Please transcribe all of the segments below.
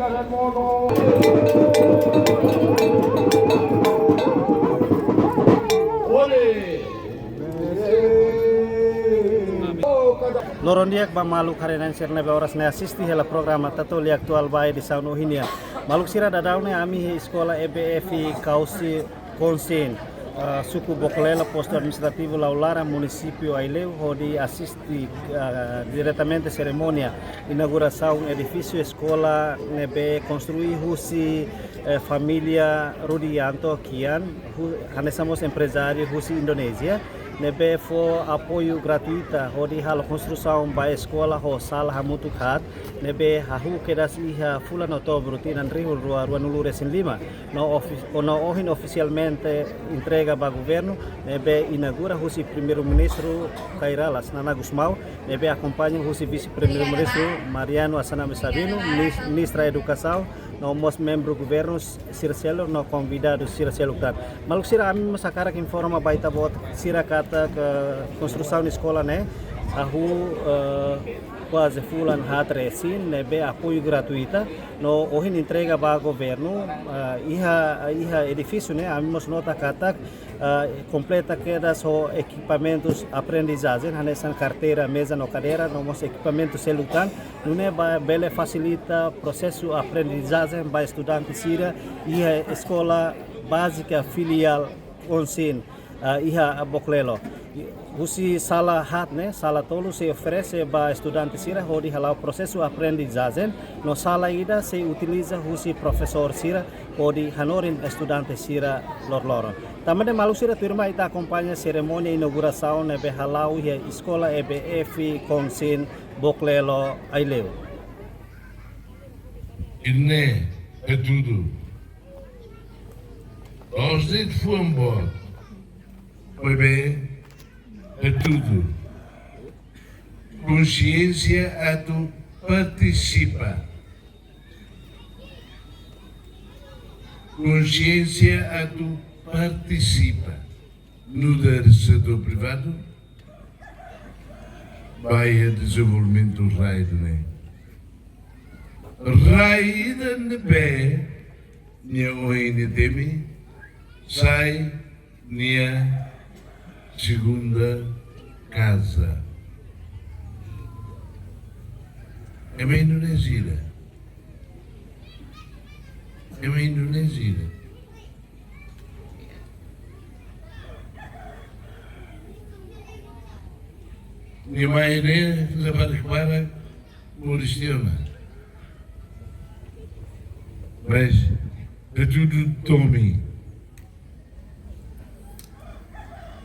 Lorondiak ba malu karenan sirna be oras ne asisti hela programa tatoli aktual bai di sauno hinia. Maluk sira dadaune ami sekolah EBF Kausi Konsin suku Bokolela posto administrativo Laulara município Aileu onde assisti diretamente cerimônia inauguração edifício escola nebe construir husi família Rudianto Kian hanesamos empresário husi Indonésia nebe for apoio gratuita onde hal construção ba escola ho sala hamutukat nebe hahu kedas iha fulan outubro tinan rihul rua nulu resin 5 no ohin oficialmente entrega ba governo nebe inaugura husi primeiro ministro Kairalas Nana Gusmao nebe acompanha husi vice primeiro ministro Mariano Assanami Sabino ministra educação no mos membro governo Circelo no convidado Circelo kan maluk sira ami masakara informa baita bot sira kata ke construção de escola né ahu quase fulan hat resin nebe apoio gratuita no ohin entrega ba governo iha edifício né ami mos nota kata completa queda só equipamentos aprendizagem hanesan carteira mesa no cadeira no mos equipamento celular não ba bele facilita processo aprendizagem ba estudante sira iha escola básica filial Konsin iha Boklelo husi sala hat né sala tolo se oferece ba estudante sira onde halau processo aprendizagem no sala ida se utiliza husi professor sira onde hanorin estudante sira lor também malu sira turma ita acompanha cerimônia inauguração nebe halau ia escola EBF Konsin Boklelo Aileu. Iné é tudo. Nós de fomos foi bem é tudo. Consciência a tu participa. Consciência a tu participa no setor privado vai a desenvolvimento raio, né? Raio da nebe nia ONDM sai nia segunda casa. É uma Indonésia. É uma Indonésia. Nia maine levar para Mauritânia. Mas é tudo Tommy.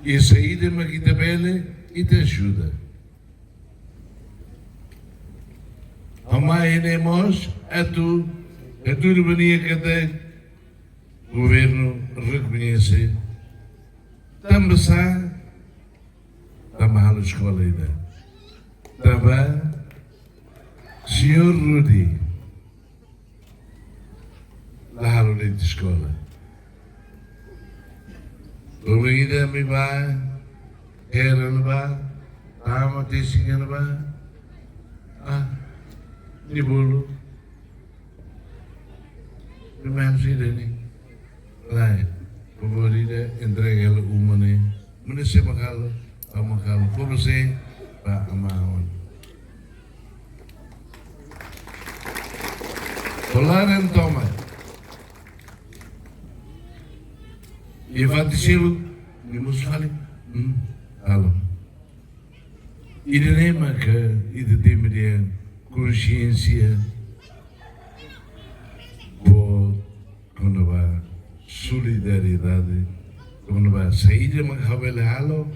E a saída uma quitabela e te ajuda. A mãe nemos é tudo vania que até o governo reconhece. Também está mal a escola ainda. Também senhor Rudi lá na escola. Obrigada me vai, era no bar, ama tesinha no bar, de bolo, de menos irene, lá, favorita entrega ela uma né, mas se macalo, como você, para amar. Falar em toma. E vai dizer, vamos falar, alô. E de lema que e de tema de consciência, por quando vai solidariedade, quando vai sair de uma cabela halo,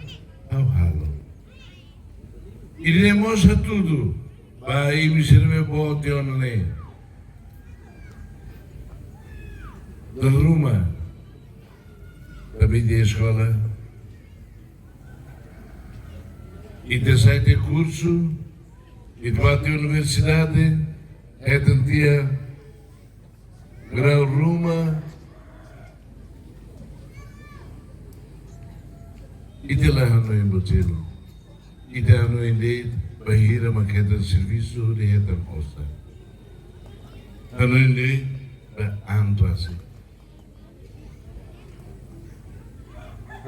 ao halo. E de mostra tudo, vai me servir por te onle. Da Roma. Também de escola e de sair curso e de bater universidade é tantia grau Roma e de lá no embotelo e de no ende bahira maqueta de serviço de reta costa Hanoi Andrasi.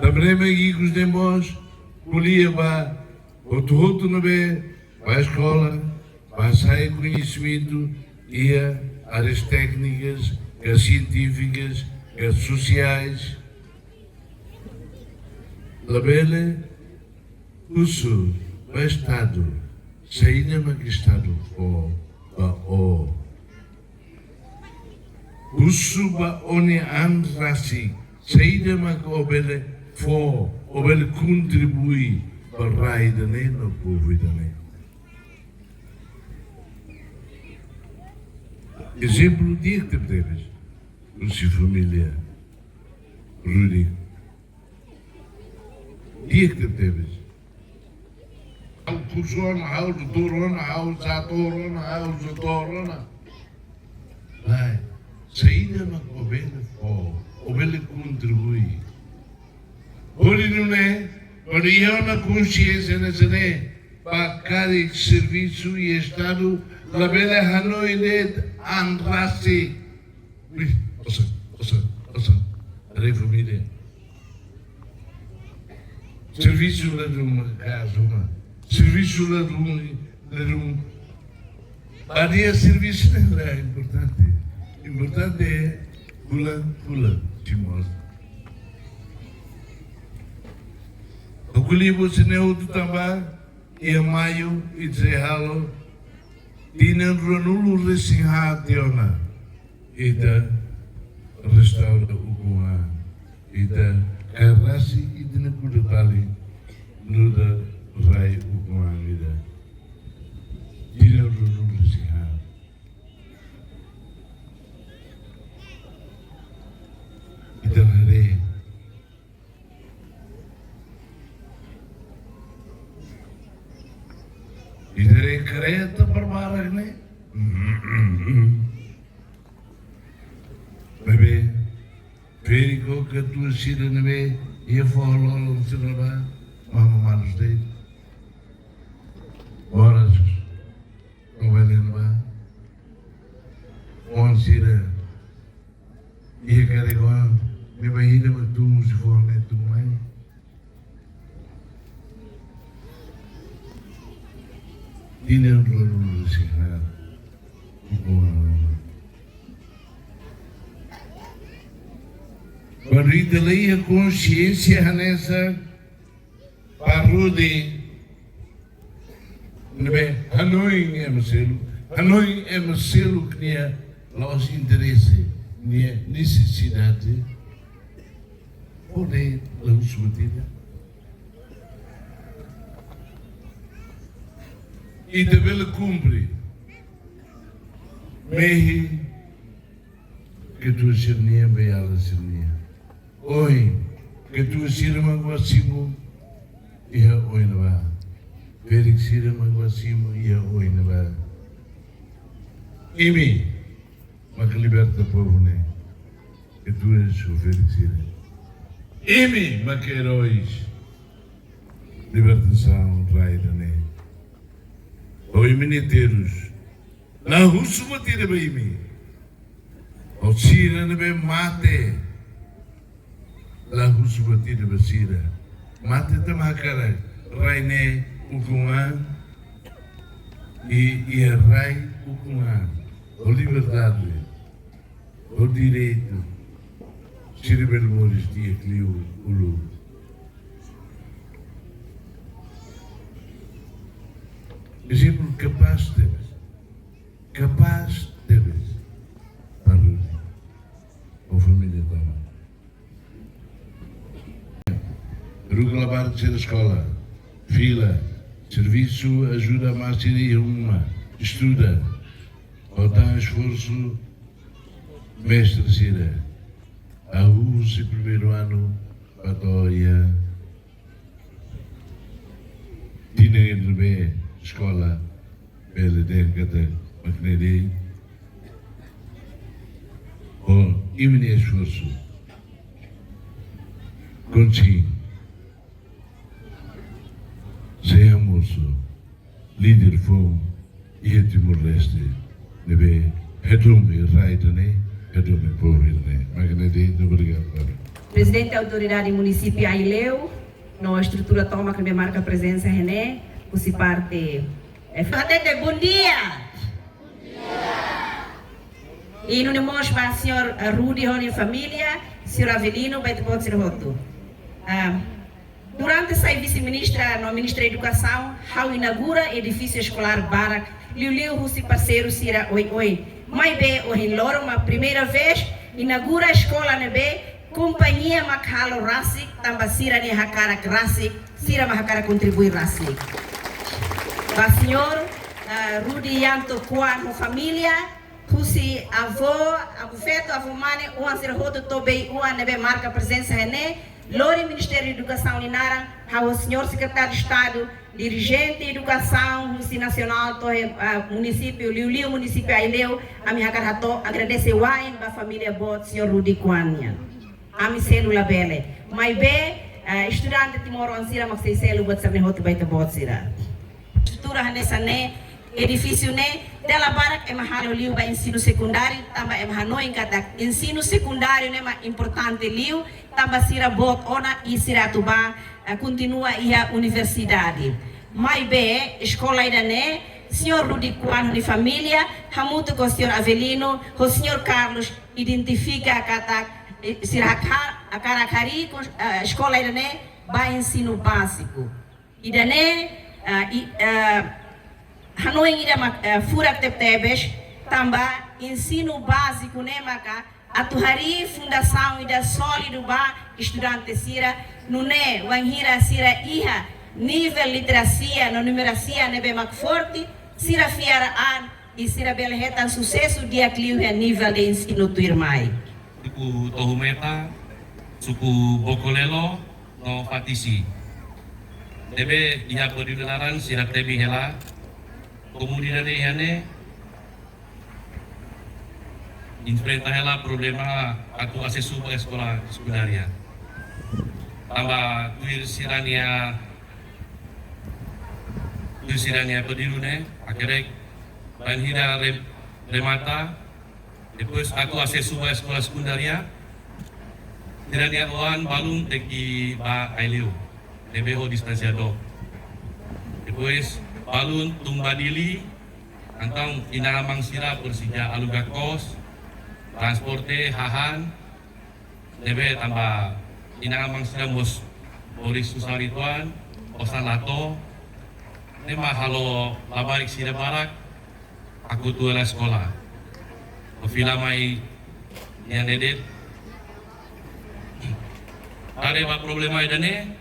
Também aqui com os demos, polia vai o todo no bem, vai à escola, vai sair conhecimento e áreas técnicas, as científicas, as sociais. Labele, uso, vai estado, saída magistado o uso ba oni andrasi, saída magobele obele contribui para raida ne no povo ne. Exemplo dia que temos, o sua família, Rudi. Dia que temos. Ao Cusona, ao Torona, ao Zatorona, ao Zatorona. Vai, saída na obele obele contribui. Ora não é, para eu na consciência nessa né, para cada serviço e Estado, la bela Hanoi net andrasi. Ossa, a família. Serviço lá de uma casa, serviço lá de um. Área serviço não é importante. Importante é pula, te mostra. O que lhe você não do também e a maio e zehalo tinham ranulo resinhationa e da restaura o guan e da carrasi e de necudali no da rai o guan e da tinham ranulo resinhat e da rei. Iedereen kereta berbareng nih. Bebe, perigo que tu sira nebe, ia falou no cinema, mama manos dele. Horas, não vai lembrar. On sira, ia carregar, me vai ir a tu musifone tu mãe. Tinham ranulo resinhado o guan. Quando a consciência nessa parude, Hanoi é Marcelo que tinha os interesses, tinha necessidade, poder lá o submetida. E também cumpre meio que tu sirnia bem ela sirnia oi que tu sirma guacimo e a oi não vai ver que sirma guacimo e a oi não vai e me mas que liberta o povo né que tu és o Félix e me mas que heróis libertação raida né oi miniteiros na russo batida bem me o sira ne bem mate la russo batida basira mate também cara raine o guan e a rai o guan o liberdade o direito sira bem moris dia que o lu exemplo capaz deves para a família toda. Ruga lavar de ser a escola, fila, serviço, ajuda mais seria uma, estuda, ou dá esforço, mestre Cira, a uso primeiro ano, patóia, tinha entre bem, escola, pela década, maquinaria, ou imenso esforço, consigo, Zé Almoço, líder foi e Timor-Leste, nebe Pedumi Raidane, Pedumi Povirne. Magnedi, obrigado. Presidente da Autoridade Município Aileu, na estrutura toma que me marca a presença René, se parte. Atende, bom dia! E no mostra para o senhor Rudy Rony família, senhor Avelino, vai depois ser roto. Durante essa vice-ministra no Ministério da Educação, how inaugura edifício escolar Barak, Liu Russi parceiro Sira Oi. Mas bem, o Hiloro, uma primeira vez, inaugura a escola nebe, companhia Makhalo Rasik, tamba Sira ni Hakara Rasik, Sira Mahakara contribui Rasik. Para o senhor Rudy Yanto Kwan, família, Russi avô, feto, avô mane, uan ser roto tobei, uan nebe marca a presença René, Lori Ministério da Educação Linara, o senhor secretário de Estado, dirigente de Educação, Nacional, município, Liu, município Aileu, a minha carrato, agradece o AIN, a família Bot, senhor Rudy Kwanya. A minha célula bele. Mas bem, estudante de Moro Ansira, mas sei célula, Bot, sabe, Roto, Baita Bot, Sira. Estrutura nessa, né? Edifício, né? Dela Barak é mahalo liu ba ensino secundário, tamba é mahano em cada ensino secundário, né? Mas importante liu, tamba sira bot ona e sira tuba continua a universidade. Mas bem, escola ainda né? Senhor Rudy Kwan de família, hamuto com o senhor Avelino, o senhor Carlos identifica a kata sira a Karakari com a escola ainda né? Ba ensino básico. Ainda né? Hanoi ida furak tebes tamba ensino básico né maka atuhari fundação ida sólido ba estudante sira nune wanghira sira iha nível literacia no numeracia nebe mak forte sira fiara an e sira belhetan sucesso dia clio a nível de ensino tuirmai suku Tohumeta suku Bokolelo no Fatisi nebe iha perdularan sira tebi hela kemudian ini enfrentar ela problema atau akses pada sekolah sekundaria tambah tuir sirania pedirune akhirnya banhira remata depois aku akses pada sekolah sekundaria sirania oan balung teki ba aileu DBO distanciado depois balun tumbadili antang inaramang sira Persija Alugakos transporte hahan nebe tambah inaramang sira mos Boris Susarituan Osan Lato nema halo labarik sira barak aku tuela sekolah filamai yang nedet ada problema idane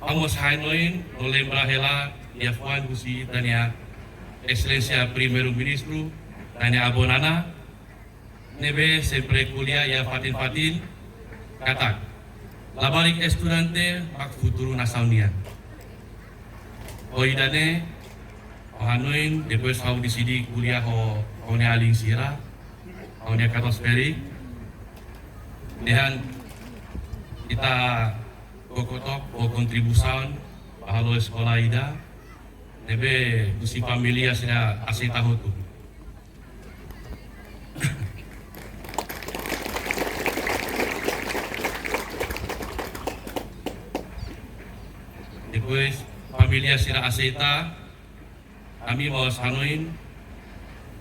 amos hainoin oleh brahela ya Fuan Gusi tanya Excelência Primeiro Ministro tanya abonana nebe sempre kuliah ya fatin katak labarik estudante mak futuro nacional oidane ohanoin depois hau disidi kuliah ho ne aling sira ho ne katosperi dehan kita kokotok o kontribusan bahalo sekolah ida nebe kusi familia sila asita hotu. Depois familia sila asita kami mau sanuin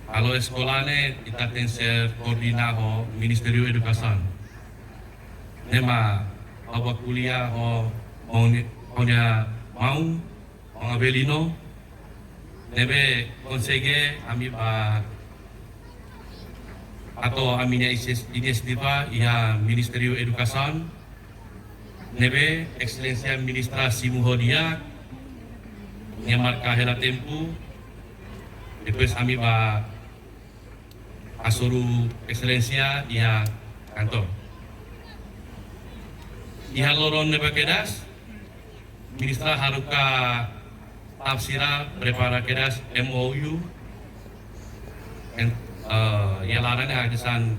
kalau sekolahnya kita tenser koordinasi Ministerio Educação. Nema awak kuliah mau Avelino nebe consegue ami ba atau aminya inisiativa ia Ministerio Educação nebe Excelência Ministra Simuhodia nya marca hela tempo depois ami ba asuru Excelência ia kantor ia loron nebe kedas Ministra haruka tafsira prepara kedas MOU ya larangnya kesan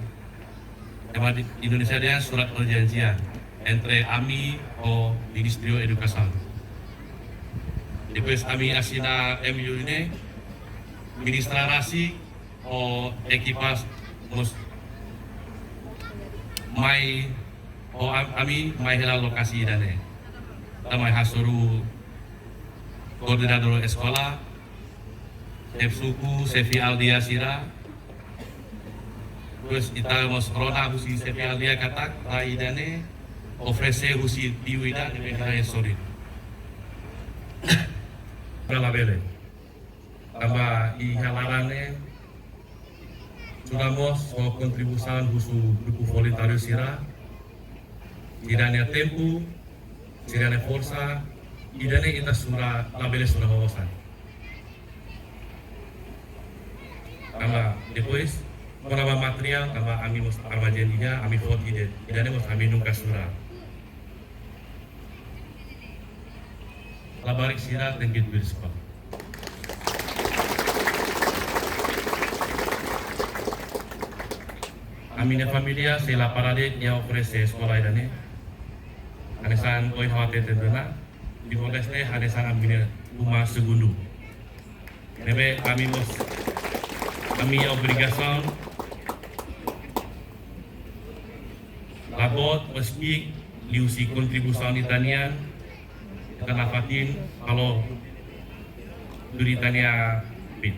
Indonesia dia surat perjanjian entre AMI o Ministerio Educação. Depois AMI asina MOU ini Ministra Rasi o ekipas mus mai o ami mai hela lokasi dane tamai hasuru koordinator sekolah Chef Suku Sefi Aldia Sira terus kita mos rona husi Sefi Aldia katak rai dane ofrece husi diwida de bekara sorry kala bele tambah i halarane Sudamos o kontribusan husu grupo voluntario Sira idane tempo idane força idane ita sura labele sura wawasan tambah depois menambah material tambah ami mus armajendinya ami foto ide idane mus ami nungka sura labarik Sira tenggit bersekolah. Amina familia se la parade ya ofrece sekolah idane hanesan oi hawate tendena di modeste hanesan amina rumah segundo nebe kami obrigação labot meski liusi kontribusi itanian kita dapatin kalau duritania pit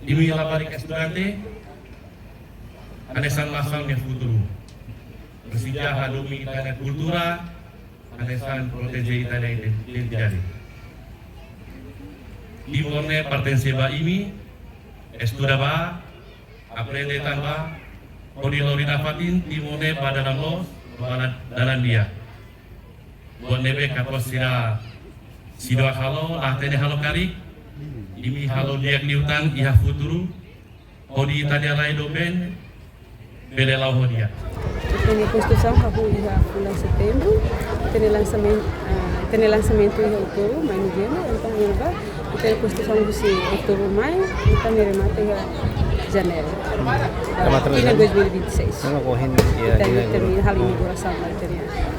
ini labari estudante anesan masal ne futuro bersijah hadumi itana kultura anesan protege itana identidade Timorne pertence ba ini estudaba aprende tanpa kodilori dapatin Timorne pada dalam dalam dia buat nebe kapos sida halo latene halo kari ini halo dia liutan iha futuro kodi itania lai doben bele lau dia. Tem a construção que ia em setembro, tem lançamento em outubro, mais novembro, então tem a construção de outubro, maio, então me remata em janeiro. Em 2026. Termina a inauguração da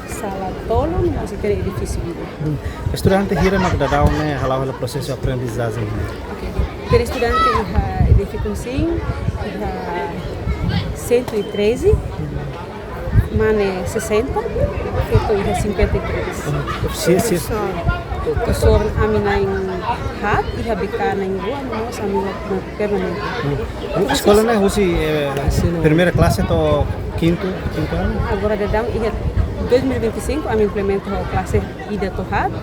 sala tolo, mas tem edifício. Estudante hira nak dadau ne halau hala proses aprendizagem. Tem estudante edifício sim, 113, mane 60, itu ia 53. Professor amina em hat, ia bicar na rua, nós amina permanente. Escola né, husi primeira classe to quinto ano? Agora dedam ia 2025 a implementa a classe ida to hat,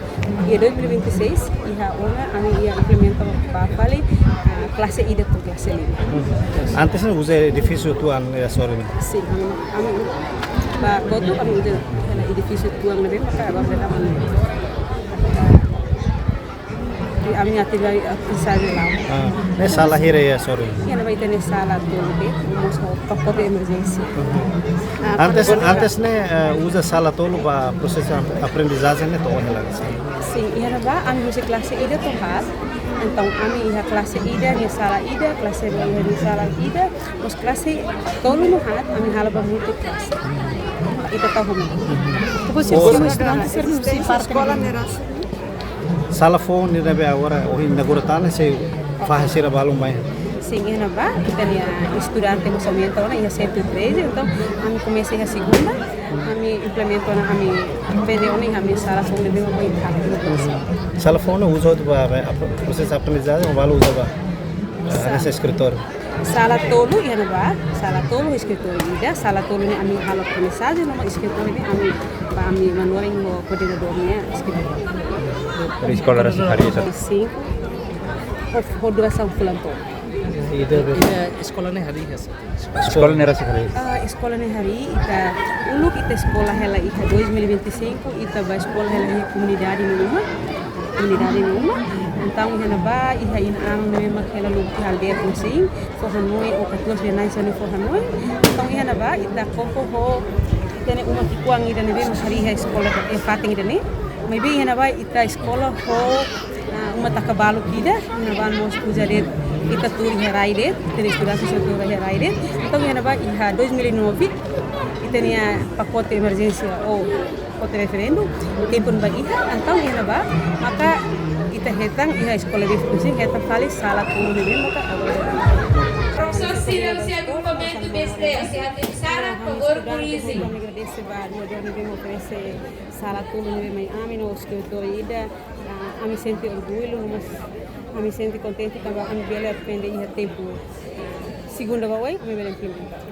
e 2026 ia ona ia implementa para fale classe ida to classe lima. Antes não usa edifício tuan ya sore. Sim, ba goto kami udah edifício tuan lebih maka agora dedam kami atividade lá. Ne sala hira ya sore. Ia vai ter sala toda, vamos pacote emergência. Antes ne usa sala tolo para processo aprendizagem ne to hela. Sim, ia vai a nossa classe ida to hat. Então, kami ia classe ida, ni sala ida, classe dua ni sala ida, os classe tolo no hat, kami halaba multi classe. Ita tahu mana? Você é estudante serviço para escola nerasa. Sala phone ni nebe agora o inauguratan se faz sira balum mai. Sim, ia vai, kita ni estudante no somente ona ia 113, então kami comecei a segunda, kami implemento na kami pede oni kami sala phone ni bem bem rápido. Sala phone usa para processo aprendizagem, vale usa para nesse escritório. Sala tolo ia vai, sala tolo escritório ida, sala tolo ni kami halo aprendizagem, no escritório ni kami manual no coordenadornya escritório. Dari sekolah rasa hari itu. Sim. Duração fulano. Sekolah ne hari ya. Sekolah ni rasa hari. Sekolah ne hari ita uluk ita sekolah hela ita 2025 ita ba sekolah hela comunidade nenhuma. Então ina ba iha ina ang memang hela luk halde sim for hanoi o 14 de nai sani for hanoi. Então ina ba ita koko ho tene uma tikuang ida ne bem hari ha sekolah e fating ida ne. Maybe ina ba ita sekolah ho uma takabalu kida ina ba mos pujaret ita turi heraide tene estudante setor heraide. Então ina ba iha 2009 ita nia pacote emergência ou pacote referendo tempun ba iha então ina ba maka ita ita hetang iha escola de fungsi hetang kali salah tulo nebe maka Professor Cyril se agrupamento besteira, se Sara, por favor, por isso. Agradecer vários, eu devemos oferecer salah tulo nebe mai amin os que eu tô ida, a me sentir orgulho, mas a me sentir contente também a me ver aprender iha tempo. Segunda vez, a me ver implementar.